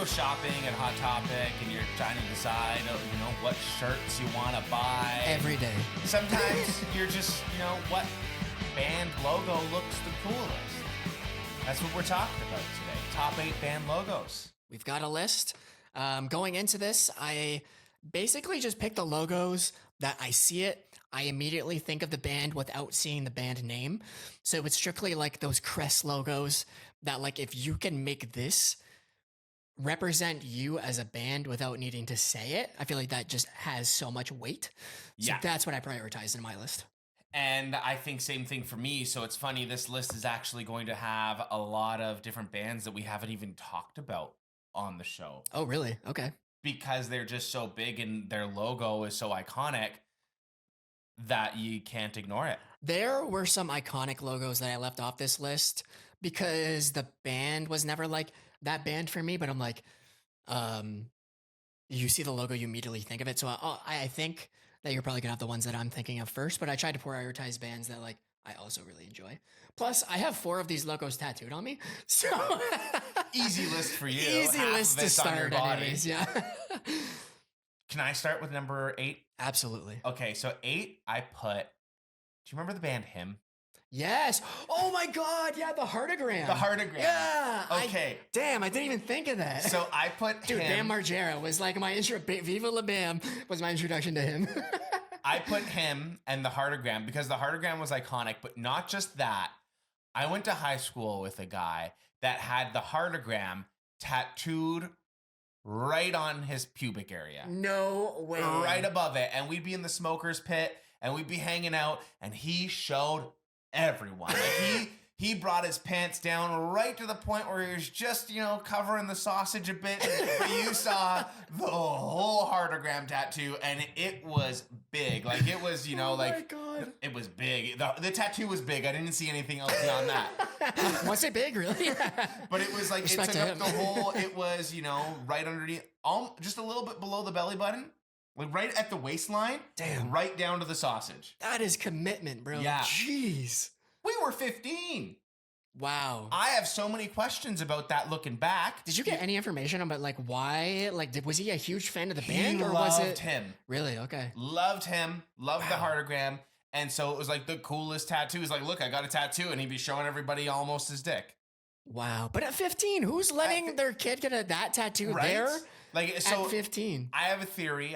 go shopping at Hot Topic and you're trying to decide, what shirts you want to buy. Every day. Sometimes you're just, what band logo looks the coolest. That's what we're talking about today. Top 8 band logos. We've got a list. Going into this, I basically just pick the logos that I see it. I immediately think of the band without seeing the band name. So it's strictly like those crest logos that, like, if you can make this represent you as a band without needing to say it, I feel like that just has so much weight. So that's what I prioritize in my list. And I think same thing for me. So it's funny, this list is actually going to have a lot of different bands that we haven't even talked about on the show. Oh, really? Okay. Because they're just so big and their logo is so iconic that you can't ignore it. There were some iconic logos that I left off this list because the band was never like that band for me, but I'm like, you see the logo, you immediately think of it. So I think that you're probably gonna have the ones that I'm thinking of first, but I tried to prioritize bands that like I also really enjoy. Plus, I have 4 of these logos tattooed on me, so easy list for you. Easy Half list of to it's on your start, body. anyways. Yeah. Can I start with number 8? Absolutely. Okay, so 8, I put. Do you remember the band Him? Yes. Oh my God. Yeah, the heartogram. The heartogram. Yeah. Okay. Damn, I didn't even think of that. So I put Dude, Him. Bam Margera was like my intro. Viva La Bam was my introduction to him. I put Him and the heartogram because the heartogram was iconic, but not just that. I went to high school with a guy that had the heartogram tattooed right on his pubic area. No way. Right above it. And we'd be in the smoker's pit and we'd be hanging out and he showed everyone. Like he brought his pants down right to the point where he was just, covering the sausage a bit. But you saw the whole heartogram tattoo and it was big. Like it was, oh my God. It was big. The tattoo was big. I didn't see anything else beyond that. Was it big, really? But it was like, Respect it took to up the him. whole, it was, right underneath, just a little bit below the belly button. Like right at the waistline. Damn. Right down to the sausage. That is commitment, bro. Yeah. Jeez. We were 15. Wow. I have so many questions about that looking back. Did you get any information about like why? Like, was he a huge fan of the He band, or was it him? really? Okay. Loved him. Loved the heartogram. And so it was like the coolest tattoo. He's like, look, I got a tattoo. And he'd be showing everybody almost his dick. Wow. But at 15, who's letting their kid get that tattoo there? Like, so at 15. I have a theory.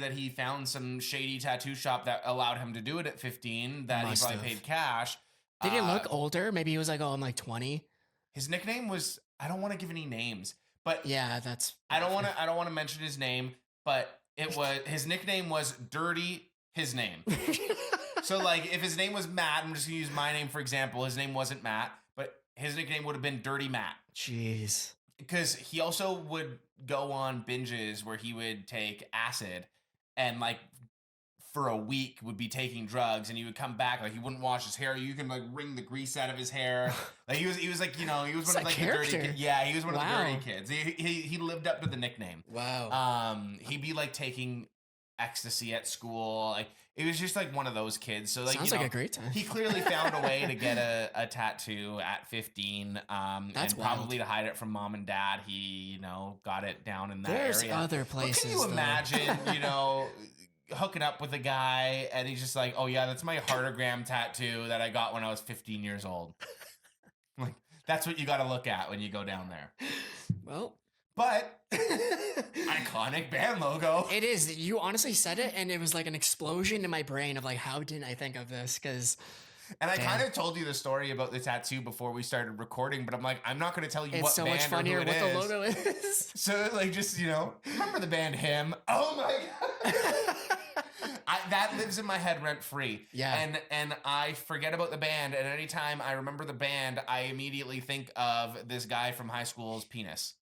That he found some shady tattoo shop that allowed him to do it at 15 that Must he probably have. paid cash. Did he look older? Maybe he was like, oh, I'm like 20. His nickname was, I don't want to give any names, but Yeah, that's. I don't want to mention his name, but his nickname was Dirty His Name. So like if his name was Matt, I'm just gonna use my name for example. His name wasn't Matt, but his nickname would have been Dirty Matt. Jeez. Because he also would go on binges where he would take acid and like for a week would be taking drugs and he would come back, like he wouldn't wash his hair. You can like wring the grease out of his hair. Like he was like, he was one of like the dirty kids. Yeah, he was one of the dirty kids. He lived up to the nickname. Wow. He'd be like taking ecstasy at school. Like it was just like one of those kids. So like Sounds like a great time. He clearly found a way to get a tattoo at 15. That's and probably to hide it from mom and dad. He, got it down in that There's area. other places. But can you imagine, hooking up with a guy and he's just like, oh yeah, that's my heartogram tattoo that I got when I was 15 years old. Like that's what you got to look at when you go down there. Well, but iconic band logo. it is. You honestly said it, and it was like an explosion in my brain of like, how didn't I think of this? Because. And I kind of told you the story about the tattoo before we started recording, but I'm like, I'm not going to tell you It's what so band much funnier or who what it the is. logo is. So like, just, remember the band Him? Oh my God. That lives in my head rent free. Yeah. And I forget about the band. And anytime I remember the band, I immediately think of this guy from high school's penis.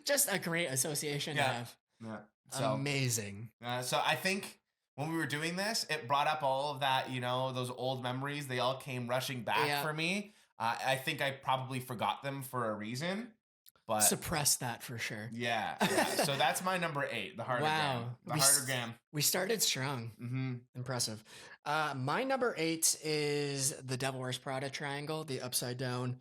Just a great association to have. Yeah. So, amazing. So I think when we were doing this, it brought up all of that, those old memories. They all came rushing back for me. I think I probably forgot them for a reason. But suppress that for sure. Yeah. So that's my number 8, the heartogram. Wow. The heartogram. We started strong. Mm-hmm. Impressive. My number 8 is the Devil Wears Prada triangle, the upside down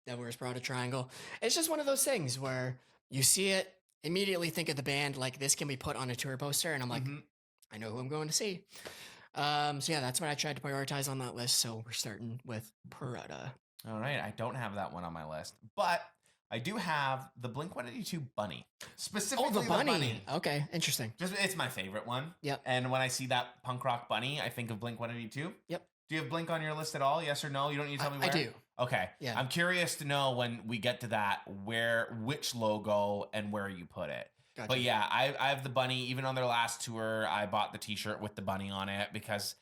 Devil Wears Prada triangle. It's just one of those things where you see it, immediately think of the band like this can be put on a tour poster, and I'm like, Mhm. I know who I'm going to see. So yeah, that's what I tried to prioritize on that list. So we're starting with Prada. All right, I don't have that one on my list, but I do have the Blink 182 Bunny. Specifically, Oh, the the bunny. Okay, interesting. Just it's my favorite one. Yep. And when I see that punk rock bunny, I think of Blink 182. Yep. Do you have Blink on your list at all? Yes or no? You don't need to tell me I where. do. Okay. Yeah. I'm curious to know when we get to that which logo and where you put it. Gotcha. But yeah, I have the bunny. Even on their last tour, I bought the T-shirt with the bunny on it because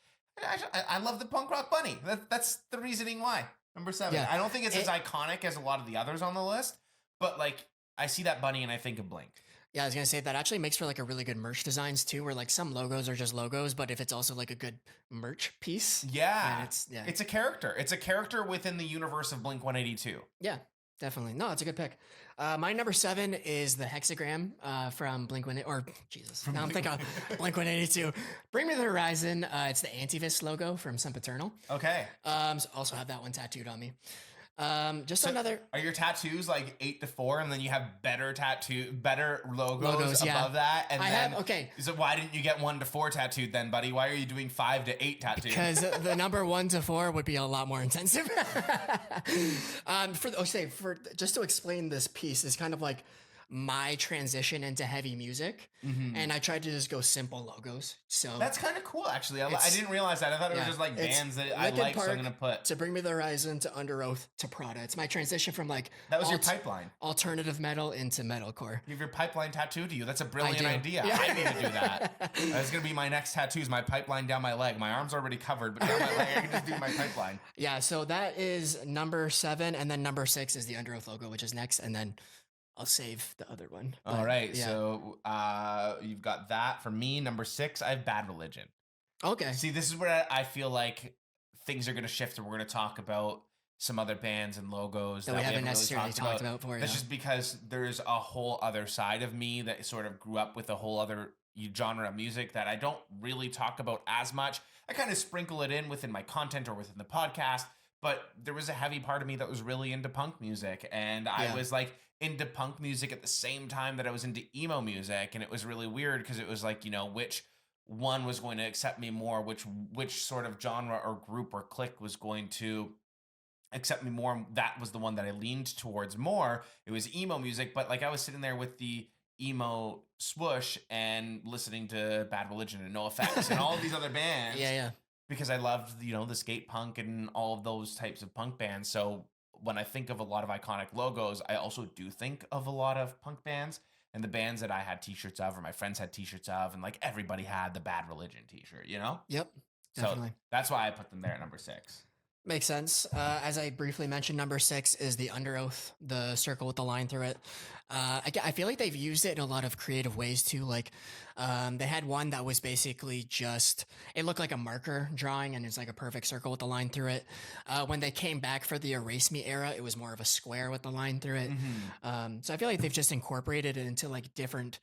I love the punk rock bunny. That's the reasoning why. Number 7. Yeah. I don't think it's as iconic as a lot of the others on the list, but like I see that bunny and I think of Blink. Yeah, I was gonna say that actually makes for like a really good merch designs too, where like some logos are just logos, but if it's also like a good merch piece, Yeah. then It's a character. It's a character within the universe of Blink 182. yeah, definitely. No, it's a good pick. My number 7 is the hexagram from Blink One or Jesus. Now I'm thinking of Blink 182. Bring Me the Horizon. It's the Antivis logo from Sempiternal. Okay. So also have that one tattooed on me. Just another. Are your tattoos like 8 to 4, and then you have better logos above that? And I then, have okay. So why didn't you get 1 to 4 tattooed then, buddy? Why are you doing 5 to 8 tattooed? Because the number 1 to 4 would be a lot more intensive. For just to explain this piece is kind of like my transition into heavy music, and I tried to just go simple logos. So that's kind of cool, actually. I didn't realize that. I thought it was just like bands that I like, so I'm gonna put to Bring Me the Horizon to Under Oath to Prada. It's my transition from like that was your pipeline alternative metal into metalcore. You have your pipeline tattooed to you. That's a brilliant idea. Yeah. I need to do that. That's gonna be my next tattoos. My pipeline down my leg. My arm's already covered, but down my leg I can just do my pipeline. Yeah. So that is number 7, and then number 6 is the Under Oath logo, which is next, and then I'll save the other one. All right. Yeah. So you've got that. For me, number 6, I have Bad Religion. Okay. See, this is where I feel like things are going to shift, and we're going to talk about some other bands and logos that we haven't necessarily really talked about before. That's just because there's a whole other side of me that sort of grew up with a whole other genre of music that I don't really talk about as much. I kind of sprinkle it in within my content or within the podcast, but there was a heavy part of me that was really into punk music, and I was like into punk music at the same time that I was into emo music, and it was really weird because it was like, which one was going to accept me more, which sort of genre or group or clique was going to accept me more. That was the one that I leaned towards more. It was emo music, but like I was sitting there with the emo swoosh and listening to Bad Religion and NoFX and all of these other bands. Yeah. Because I loved, the skate punk and all of those types of punk bands. So when I think of a lot of iconic logos, I also do think of a lot of punk bands and the bands that I had t-shirts of or my friends had t-shirts of, and like everybody had the Bad Religion t-shirt, Yep, definitely. So that's why I put them there at number 6. Makes sense. As I briefly mentioned, number 6 is the Under Oath, the circle with the line through it. I feel like they've used it in a lot of creative ways too. Like they had one that was basically it looked like a marker drawing and it's like a perfect circle with the line through it. When they came back for the Erase Me era, it was more of a square with the line through it. So I feel like they've just incorporated it into like different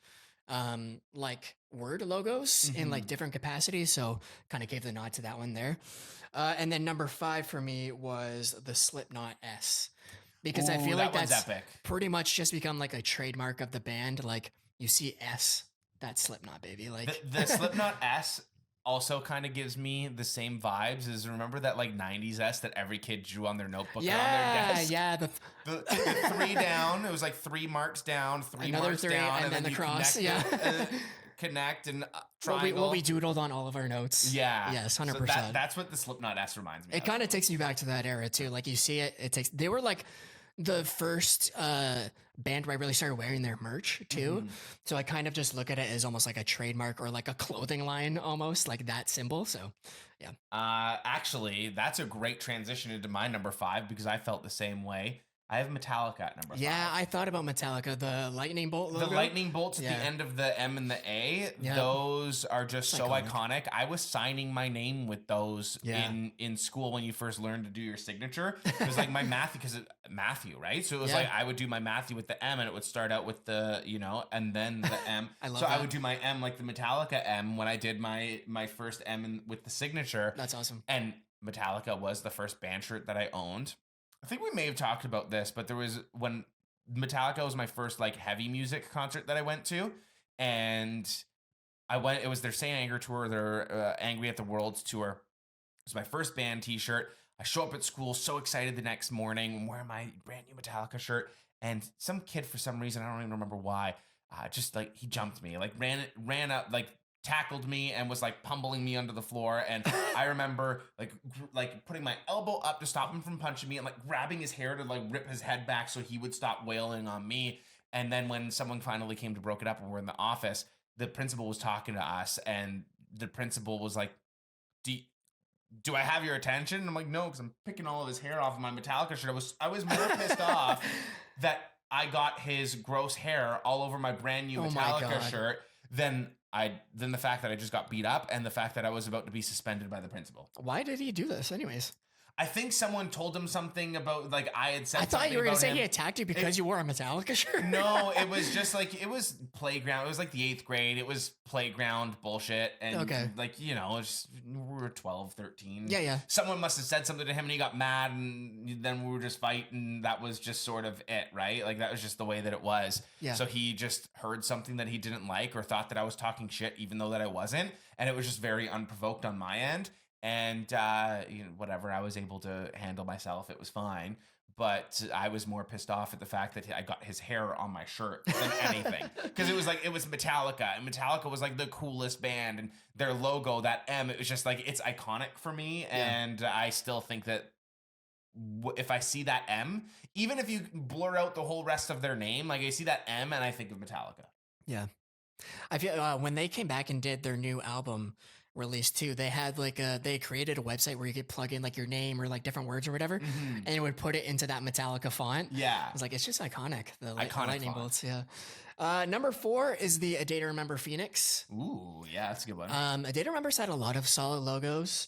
like word logos in like different capacities. So kind of gave the nod to that one there. And then number 5 for me was the Slipknot S, because I feel like that's epic. Pretty much just become like a trademark of the band. Like you see S, that's Slipknot, baby. Like the Slipknot S also kind of gives me the same vibes as, remember that like 90s S that every kid drew on their notebook or on their desk? Yeah, the 3 down, it was like 3 marks down, 3 another marks 3, down, and then the cross. Connect and triangle. What we doodled on all of our notes. Yeah. Yes, 100%. So that's what the Slipknot S reminds me of. It kind of takes me back to that era too. Like you see it, they were like the first band where I really started wearing their merch too. So I kind of just look at it as almost like a trademark or like a clothing line, almost like that symbol. So yeah. Actually, that's a great transition into my number 5 because I felt the same way. I have Metallica at number 5. Yeah, I thought about Metallica, the lightning bolt logo. The lightning bolts at the end of the M and the A, those are just so iconic. I was signing my name with those in school when you first learned to do your signature. It was like my Matthew, right? So it was like I would do my Matthew with the M and it would start out with the, and then the M. I would do my M like the Metallica M when I did my first M with the signature. That's awesome. And Metallica was the first band shirt that I owned. I think we may have talked about this, but there was when Metallica was my first like heavy music concert that I went to, and I went. It was their Saint Anger tour, their Angry at the World's tour. It was my first band T-shirt. I show up at school so excited the next morning. I'm wearing my brand new Metallica shirt, and some kid for some reason I don't even remember why, just like he jumped me, like ran up, like tackled me, and was like pummeling me under the floor. And I remember like putting my elbow up to stop him from punching me, and like grabbing his hair to like rip his head back so he would stop wailing on me. And then when someone finally came to broke it up and we're in the office, the principal was talking to us, and the principal was like, "Do do I have your attention?" And I'm like, "No," because I'm picking all of his hair off of my Metallica shirt. I was more pissed off that I got his gross hair all over my brand new Oh my Metallica God. shirt than the fact that I just got beat up, and the fact that I was about to be suspended by the principal. Why did he do this, anyways? I think someone told him something about, like, I had said I thought you were going gonna say he attacked you because you wore a Metallica shirt. No, it was just like, it was playground. It was like the 8th grade. It was playground bullshit. And Okay. like, you know, we were 12, 13. Yeah. Someone must have said something to him and he got mad, and then we were just fighting. That was just sort of it, right? Like, that was just the way that it was. Yeah. So he just heard something that he didn't like, or thought that I was talking shit, even though that I wasn't. And it was just very unprovoked on my end. And whatever, I was able to handle myself. It was fine. But I was more pissed off at the fact that I got his hair on my shirt than anything. Because it was Metallica. And Metallica was like the coolest band. And their logo, that M, it was just like, it's iconic for me. Yeah. And I still think that if I see that M, even if you blur out the whole rest of their name, like I see that M and I think of Metallica. Yeah. I feel when they came back and did their new album release too, they had they created a website where you could plug in like your name or like different words or whatever, and it would put it into that Metallica font. Yeah. I was like, it's just iconic. The Iconic lightning font. bolts. Yeah. Number 4 is the A Day to Remember Phoenix. Ooh, yeah, that's a good one. A Day to Remember's had a lot of solid logos.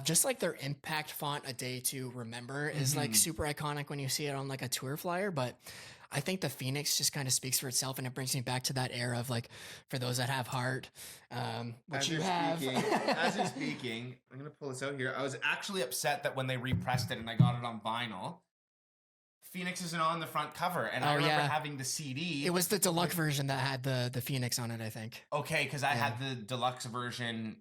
Just like their impact font, A Day to Remember, is like super iconic when you see it on like a tour flyer. But I think the Phoenix just kind of speaks for itself, and it brings me back to that era of like, for those that have heart, which As you you're have. as you're speaking, I'm gonna pull this out here. I was actually upset that when they repressed it and I got it on vinyl, Phoenix isn't on the front cover, and I remember having the CD. It was the deluxe version that had the Phoenix on it, I think. Okay, because I had the deluxe version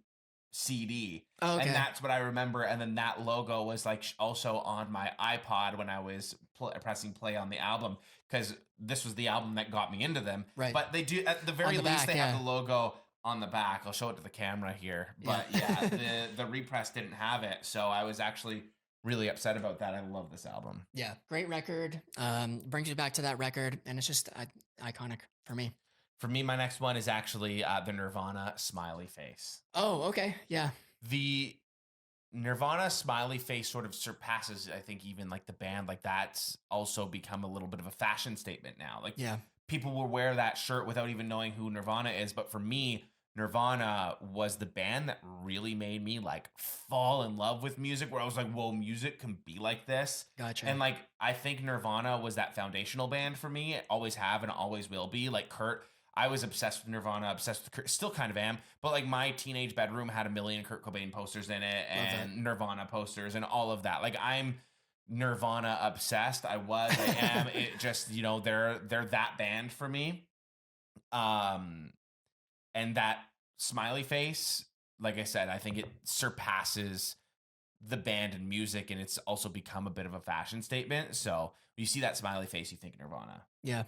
CD, Oh, okay. and that's what I remember. And then that logo was like also on my iPod when I was pressing play on the album, because this was the album that got me into them. Right. But they do, at the very the least, back, they have the logo on the back. I'll show it to the camera here. But yeah, the repress didn't have it, so I was actually really upset about that. I love this album. Yeah, great record. Brings you back to that record, and it's just iconic for me. For me, my next one is actually the Nirvana Smiley Face. Oh, okay. Yeah. The Nirvana Smiley Face sort of surpasses, I think, even like the band. Like, that's also become a little bit of a fashion statement now. Like, Yeah. people will wear that shirt without even knowing who Nirvana is. But for me, Nirvana was the band that really made me like fall in love with music, where I was like, whoa, music can be like this. Gotcha. And like, I think Nirvana was that foundational band for me. Always have and always will be. Like Kurt, I was obsessed with Nirvana, obsessed with Kurt, still kind of am. But like, my teenage bedroom had a million Kurt Cobain posters in it, and Nirvana posters and all of that. Like, I'm Nirvana obsessed. I am. It just, they're that band for me. And that smiley face, like I said, I think it surpasses the band and music, and it's also become a bit of a fashion statement. So when you see that smiley face, you think Nirvana. Yeah.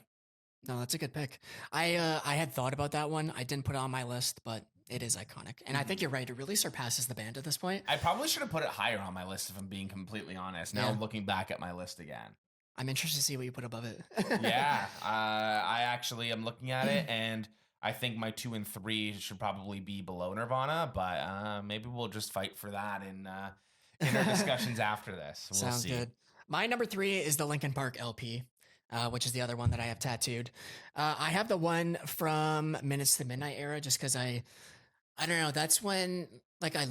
No, that's a good pick. I had thought about that one. I didn't put it on my list, but it is iconic. And I think you're right. It really surpasses the band at this point. I probably should have put it higher on my list, if I'm being completely honest. Now I'm looking back at my list again. I'm interested to see what you put above it. Yeah. I actually am looking at it, and I think my 2 and 3 should probably be below Nirvana, but maybe we'll just fight for that in our discussions after this. We'll Sounds see. good. My number 3 is the Linkin Park LP, which is the other one that I have tattooed. I have the one from Minutes to Midnight era, just because I don't know. That's when, like, I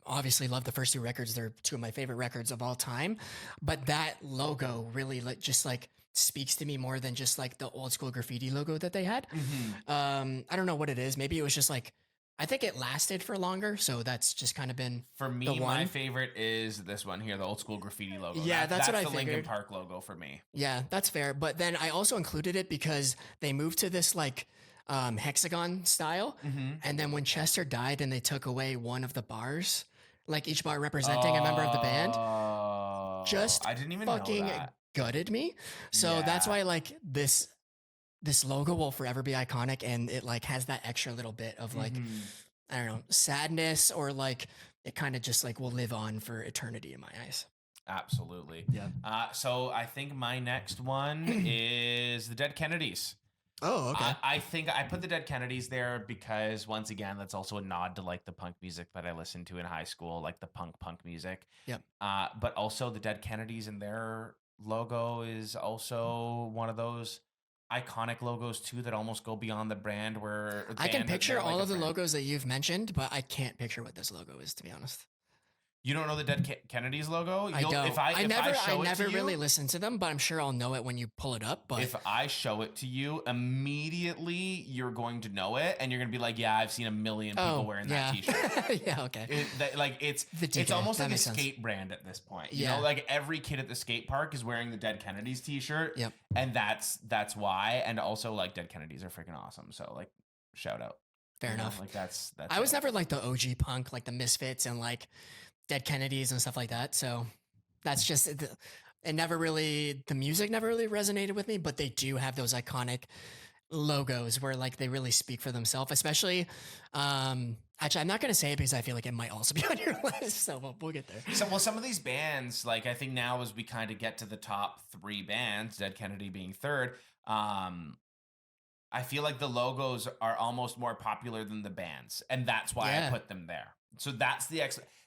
obviously love the first 2 records. They're 2 of my favorite records of all time. But that logo really just speaks to me more than just like the old school graffiti logo that they had. Mm-hmm. I don't know what it is. Maybe it was just like I think it lasted for longer, so that's just kind of been For the me, my one. favorite is this one here, the old school graffiti logo. Yeah, that's what I the Linkin figured. Park logo for me. Yeah, that's fair. But then I also included it because they moved to this like hexagon style. Mm-hmm. And then when Chester died and they took away one of the bars, like each bar representing a member of the band, Oh, just I didn't even know fucking that. gutted me. So that's Yeah. why like this logo will forever be iconic, and it like has that extra little bit of like Mhm. I don't know, sadness, or like it kind of just like will live on for eternity in my eyes. Absolutely. Yeah. So I think my next one is the Dead Kennedys. Oh, okay. I think I put the Dead Kennedys there because once again, that's also a nod to like the punk music that I listened to in high school, like the punk music. Yep. But also the Dead Kennedys and their logo is also one of those iconic logos too that almost go beyond the brand where I can band, picture they're like all a of the brand. logos that you've mentioned, but I can't picture what this logo is, to be honest. You don't know the Dead Kennedys logo? I don't. If I never really listened to them, but I'm sure I'll know it when you pull it up. But if I show it to you, immediately you're going to know it, and you're going to be like, "Yeah, I've seen a million people wearing yeah. that T-shirt." Yeah, okay. It's DK, almost that like a makes sense. skate brand at this point. You Yeah. know, like every kid at the skate park is wearing the Dead Kennedys T-shirt. Yep. And that's why. And also, like, Dead Kennedys are freaking awesome. So, like, shout out. Fair You know, enough. like that's. I was it. never like the OG punk, like the Misfits and like Dead Kennedys and stuff like that. So that's just it. Never really, the music never really resonated with me, but they do have those iconic logos where like they really speak for themselves. Especially, actually, I'm not gonna say it because I feel like it might also be on your list. So we'll get there. So, well, some of these bands, like I think now as we kind of get to the top three bands, Dead Kennedy being third, I feel like the logos are almost more popular than the bands, and that's why I Yeah. put them there. So that's the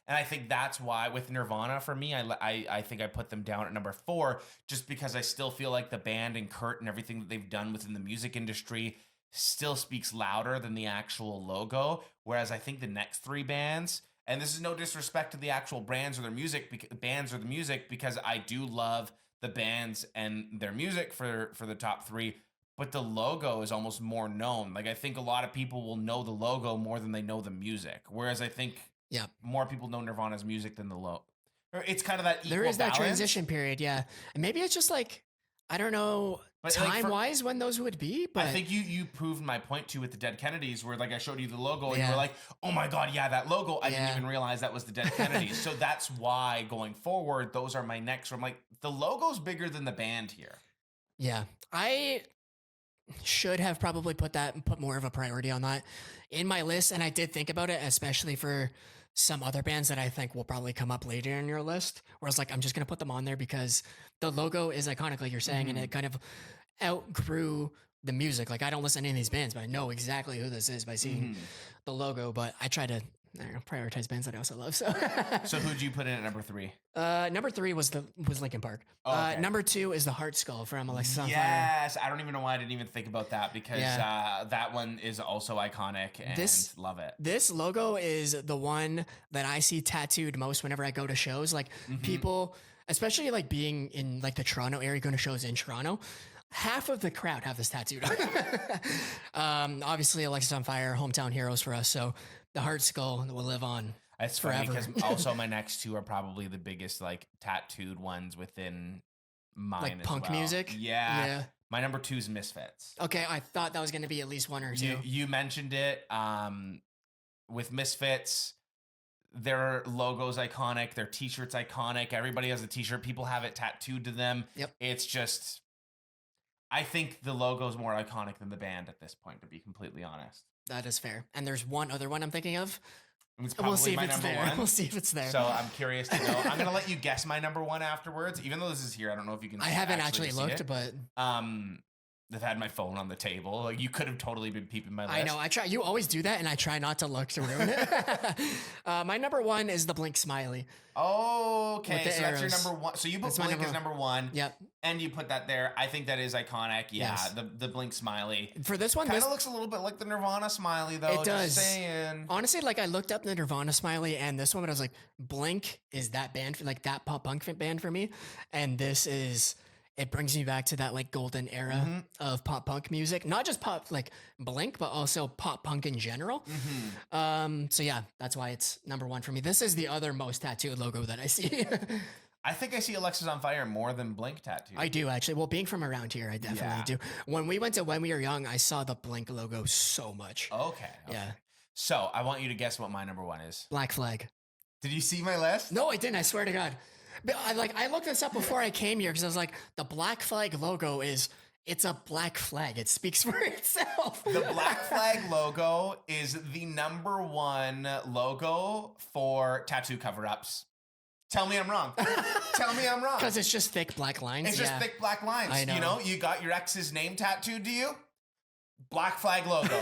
and I think that's why with Nirvana for me, I think I put them down at number 4, just because I still feel like the band and Kurt and everything that they've done within the music industry still speaks louder than the actual logo. Whereas I think the next 3 bands, and this is no disrespect to the actual brands or their music, bands or the music, because I do love the bands and their music for the top 3. But the logo is almost more known. Like I think a lot of people will know the logo more than they know the music. Whereas I think Yeah. more people know Nirvana's music than the logo. It's kind of that equal There is that balance. transition period, yeah. And maybe it's just like I don't know But, like, time wise when those would be, but I think you proved my point too with the Dead Kennedys, where like I showed you the logo and you Yeah. were like, "Oh my god, yeah, that logo! I didn't Yeah. even realize that was the Dead Kennedys." So that's why going forward, those are my next. Where I'm like, the logo's bigger than the band here. yeah. I should have probably put more of a priority on that in my list, and I did think about it, especially for some other bands that I think will probably come up later in your list. Whereas like I'm just gonna put them on there because the logo is iconic, like you're saying, and it kind of outgrew the music. Like I don't listen to any of these bands, but I know exactly who this is by seeing the logo. But I try to I don't know, prioritize bands that I also love. So, So who'd you put in at number 3? number 3 was Linkin Park. Oh, okay. Number 2 is the Heart Skull from Alexis on Fire. Yes, I don't even know why I didn't even think about that because Yeah. that one is also iconic and love it. This logo is the one that I see tattooed most whenever I go to shows. Like people, especially like being in like the Toronto area, going to shows in Toronto, half of the crowd have this tattooed on. Obviously, Alexis on Fire, hometown heroes for us. So the Heart Skull will live on. It's funny forever. because also my next 2 are probably the biggest like tattooed ones within mine Like as punk well. music? Yeah. Yeah. My number 2 is Misfits. Okay, I thought that was going to be at least 1 or 2. You mentioned it. With Misfits, their logo's iconic, their t-shirt's iconic. Everybody has a t-shirt. People have it tattooed to them. Yep. It's just, I think the logo's more iconic than the band at this point, to be completely honest. That is fair. And there's one other one I'm thinking of. It's We'll see probably if my it's number there. 1. We'll see if it's there. So I'm curious to know. I'm gonna let you guess my number 1 afterwards. Even though this is here, I don't know if you can. I haven't actually see looked, it. but I've had my phone on the table. Like you could have totally been peeping my list. I know. I try. You always do that, and I try not to look to ruin it. My number 1 is the Blink Smiley. Okay, With the so that's your arrows. number 1. So you put That's my Blink as number- number 1. Yep. And you put that there. I think that is iconic. Yeah, Yes. the Blink smiley. For this one, Kind this of looks a little bit like the Nirvana smiley, though. It does. Just saying. honestly, like I looked up the Nirvana Smiley and this one, but I was like, Blink is that band, like that pop punk band for me, and this is it brings me back to that like golden era of pop punk music, not just pop like Blink, but also pop punk in general. So yeah, that's why it's number one for me. This is the other most tattooed logo that I see. I think I see Alexis on Fire more than Blink tattoo. I do actually. Well, being from around here, I definitely do. When we went to When We Were Young, I saw the Blink logo so much. Okay. Yeah. So I want you to guess what my number one is. Black Flag. Did you see my list? No, I didn't. I swear to God. But I looked this up before I came here because I was like, the Black Flag logo it's a black flag. It speaks for itself. The Black Flag logo is the number one logo for tattoo cover-ups. Tell me I'm wrong. Tell me I'm wrong. Because it's just thick black lines. It's just thick black lines. I know. You know, you got your ex's name tattooed to you. Black Flag logo.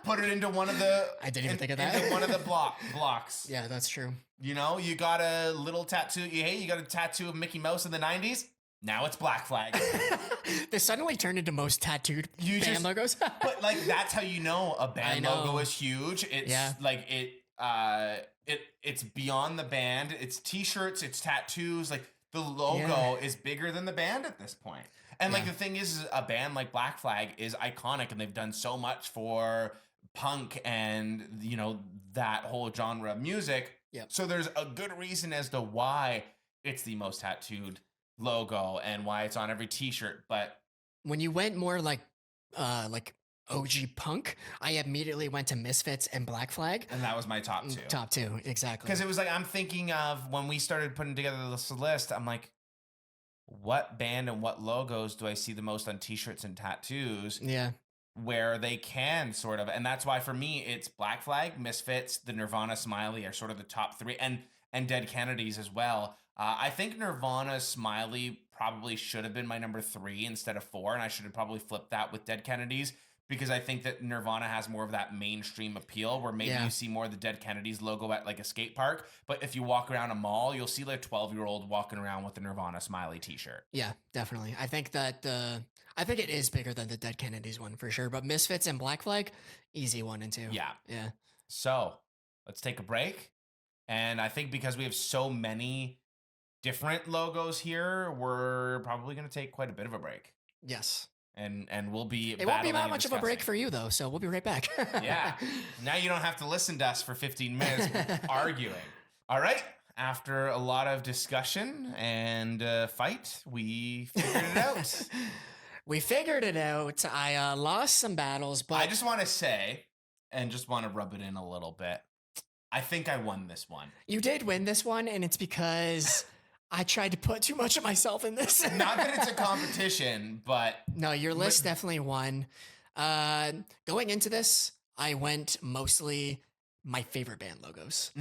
Put it into one of the. I didn't even think of that. Into one of the blocks. Yeah, that's true. You know, you got a little tattoo. Hey, you got a tattoo of Mickey Mouse in the 90s. Now it's Black Flag. They suddenly turned into most tattooed band logos. But like that's how you know a band logo is huge. It's like it's beyond the band. It's t-shirts, it's tattoos. Like the logo is bigger than the band at this point. And like the thing is a band like Black Flag is iconic and they've done so much for punk and you know that whole genre of music. Yep. So there's a good reason as to why it's the most tattooed logo and why it's on every t-shirt. But when you went more like OG punk, I immediately went to Misfits and Black Flag. And that was my top two. Top two, exactly. Because it was like, I'm thinking of when we started putting together this list, I'm like, what band and what logos do I see the most on t-shirts and tattoos? Yeah. Where they can sort of, and that's why for me, it's Black Flag, Misfits, the Nirvana Smiley are sort of the top three, and Dead Kennedys as well. I think Nirvana Smiley probably should have been my number 3 instead of 4, and I should have probably flipped that with Dead Kennedys because I think that Nirvana has more of that mainstream appeal where maybe you see more of the Dead Kennedys logo at like a skate park, but if you walk around a mall, you'll see like a 12-year-old walking around with the Nirvana Smiley t-shirt. Yeah, definitely. I think that I think it is bigger than the Dead Kennedys one for sure, but Misfits and Black Flag, easy 1 and 2. Yeah. Yeah. So let's take a break. And I think because we have so many different logos here, we're probably going to take quite a bit of a break. Yes. And we'll be. It won't be that much of a break for you though, so we'll be right back. Yeah. Now you don't have to listen to us for 15 minutes arguing. All right. After a lot of discussion and fight, we figured it out. We figured it out. I lost some battles, but I just want to say, and just want to rub it in a little bit, I think I won this one. You did win this one, and it's because I tried to put too much of myself in this. Not that it's a competition, but... No, your list definitely won. Going into this, I went mostly my favorite band logos.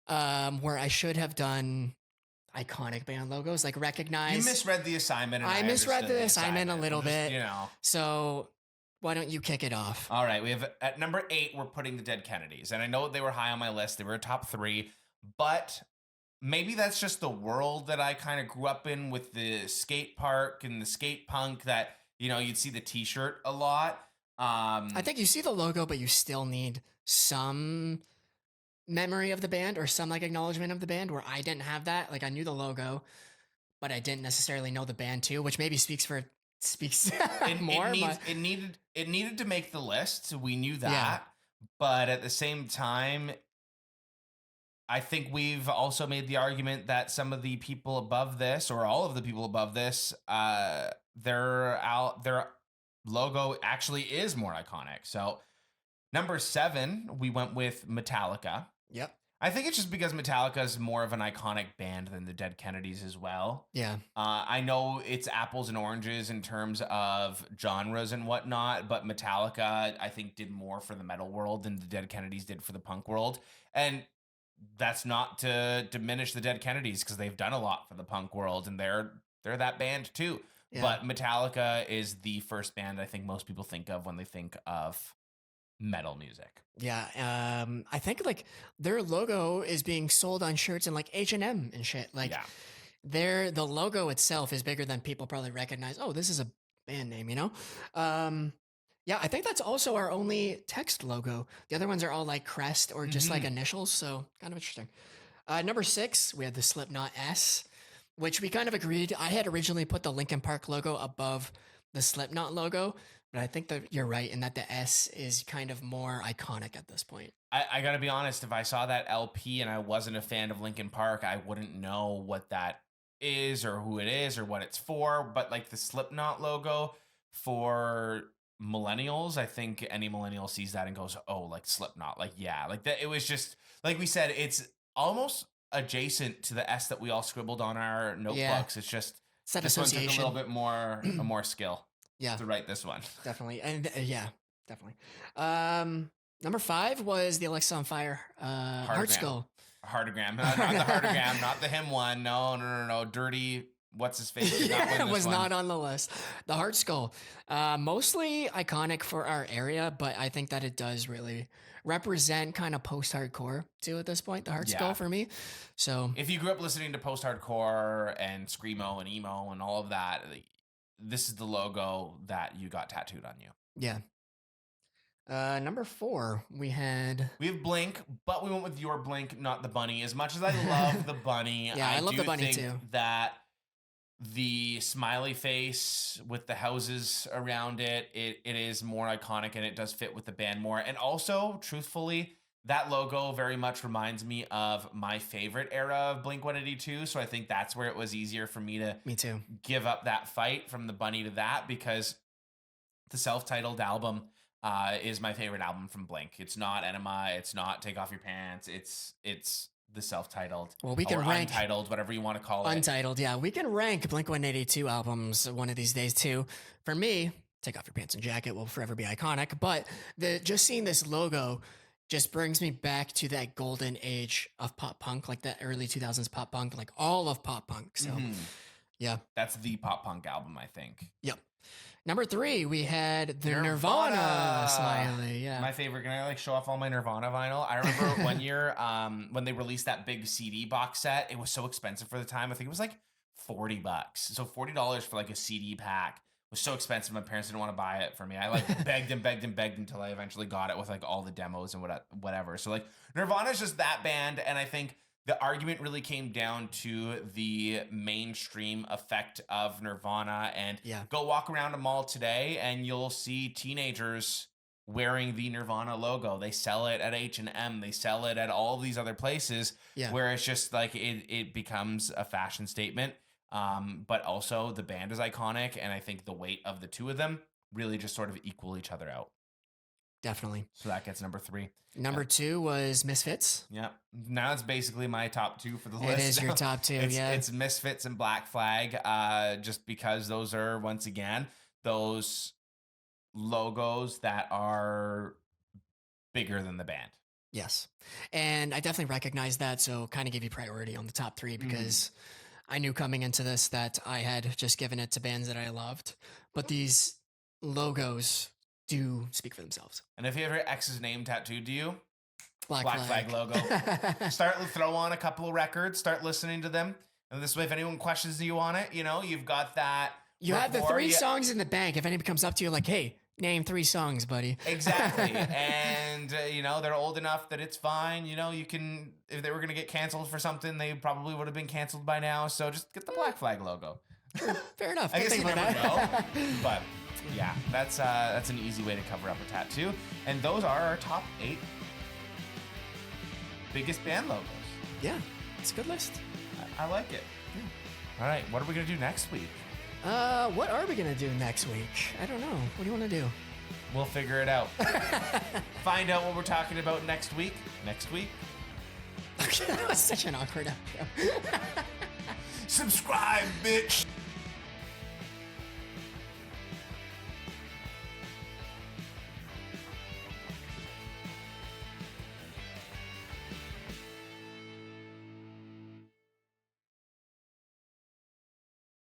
Where I should have done iconic band logos, like recognize. You misread the assignment. And I misread the assignment a little bit. You know. So why don't you kick it off? All right. We have at number 8, we're putting the Dead Kennedys. And I know they were high on my list. They were a top 3. But maybe that's just the world that I kind of grew up in with the skate park and the skate punk that, you know, you'd see the t-shirt a lot. I think you see the logo, but you still need some memory of the band or some like acknowledgement of the band where I didn't have that. Like I knew the logo, but I didn't necessarily know the band too, which maybe speaks more. It needed to make the list. So we knew that, but at the same time, I think we've also made the argument that some of the people above this, or all of the people above this, their logo actually is more iconic. So number 7, we went with Metallica. Yep. I think it's just because Metallica is more of an iconic band than the Dead Kennedys as well. Yeah. I know it's apples and oranges in terms of genres and whatnot, but Metallica, I think, did more for the metal world than the Dead Kennedys did for the punk world. And that's not to diminish the Dead Kennedys because they've done a lot for the punk world and they're that band too. Yeah. But Metallica is the first band I think most people think of when they think of metal music. Yeah, I think like their logo is being sold on shirts in like H&M and shit. Like the logo itself is bigger than people probably recognize. Oh, this is a band name, you know? Yeah, I think that's also our only text logo. The other ones are all like crest or just like initials, so kind of interesting. Number 6, we had the Slipknot S. which we kind of agreed. I had originally put the Linkin Park logo above the Slipknot logo, but I think that you're right in that the S is kind of more iconic at this point. I gotta be honest, if I saw that LP and I wasn't a fan of Linkin Park, I wouldn't know what that is or who it is or what it's for. But like the Slipknot logo for millennials, I think any millennial sees that and goes, "Oh, like Slipknot." Like, yeah, like that. It was just like we said, it's almost adjacent to the S that we all scribbled on our notebooks. It's just It's that this one took a association. little bit more skill Yeah, to write this one. definitely. And yeah, definitely. Number 5 was the Alexa on Fire Heart Skull. Heartogram, not the heartogram, not the him one. No. Dirty. What's his face? Did not win It this was one. not on the list. The Heart Skull, mostly iconic for our area, but I think that it does really represent kind of post-hardcore too at this point. The Heart Yeah. Skull for me. So If you grew up listening to post-hardcore and screamo and emo and all of that, this is the logo that you got tattooed on you. yeah. Number 4, we have Blink, but we went with your Blink, not the bunny. As much as I love the bunny, Yeah, I love do the bunny think too. that the smiley face with the houses around it is more iconic and it does fit with the band more. And also, truthfully, that logo very much reminds me of my favorite era of Blink-182. So I think that's where it was easier for me to Me too. give up that fight from the bunny to that, because the self-titled album is my favorite album from Blink. It's not Enema. It's not Take Off Your Pants. It's the self-titled. Well, we can or rank untitled, whatever you want to call it. Untitled. Yeah, we can rank Blink-182 albums one of these days too. For me, Take Off Your Pants and Jacket will forever be iconic, but just seeing this logo just brings me back to that golden age of pop punk, like that early 2000s pop punk, like all of pop punk. So, Mhm. yeah. That's the pop punk album, I think. Yep. Number 3, we had the Nirvana Nirvana. smiley. Yeah. My favorite. Can I show off all my Nirvana vinyl? I remember one year when they released that big CD box set. It was so expensive for the time. I think it was like $40. So $40 for like a CD pack was so expensive. My parents didn't want to buy it for me. I like begged until I eventually got it with like all the demos and whatever. So like Nirvana is just that band, and I think the argument really came down to the mainstream effect of Nirvana. And Yeah. go walk around a mall today and you'll see teenagers wearing the Nirvana logo. They sell it at H&M. They sell it at all these other places, Yeah. where it's just like it becomes a fashion statement. But also the band is iconic, and I think the weight of the two of them really just sort of equal each other out. Definitely. So that gets number 3. Number 2 was Misfits. Yeah. Now it's basically my top 2 for the It list. is your top 2, yeah. It's Misfits and Black Flag, just because those are, once again, those logos that are bigger than the band. Yes. And I definitely recognize that, so kind of give you priority on the top 3 because I knew coming into this that I had just given it to bands that I loved. But these logos do speak for themselves. And if you have your ex's name tattooed to you, Black Flag logo. Throw on a couple of records, start listening to them. And this way, if anyone questions you on it, you've got that. You have the rapport. 3 songs in the bank. If anybody comes up to you like, hey, name 3 songs, buddy. Exactly. And, they're old enough that it's fine. You can, if they were going to get canceled for something, they probably would have been canceled by now. So just get the Black Flag logo. Fair enough. I Didn't guess you think never about that. know. But yeah, that's an easy way to cover up a tattoo. And those are our top 8 biggest band logos. Yeah, it's a good list. I like it. All right, what are we going to do next week? What are we going to do next week? I don't know. What do you want to do? We'll figure it out. Find out what we're talking about next week. Okay, that was such an awkward outro. Subscribe, bitch!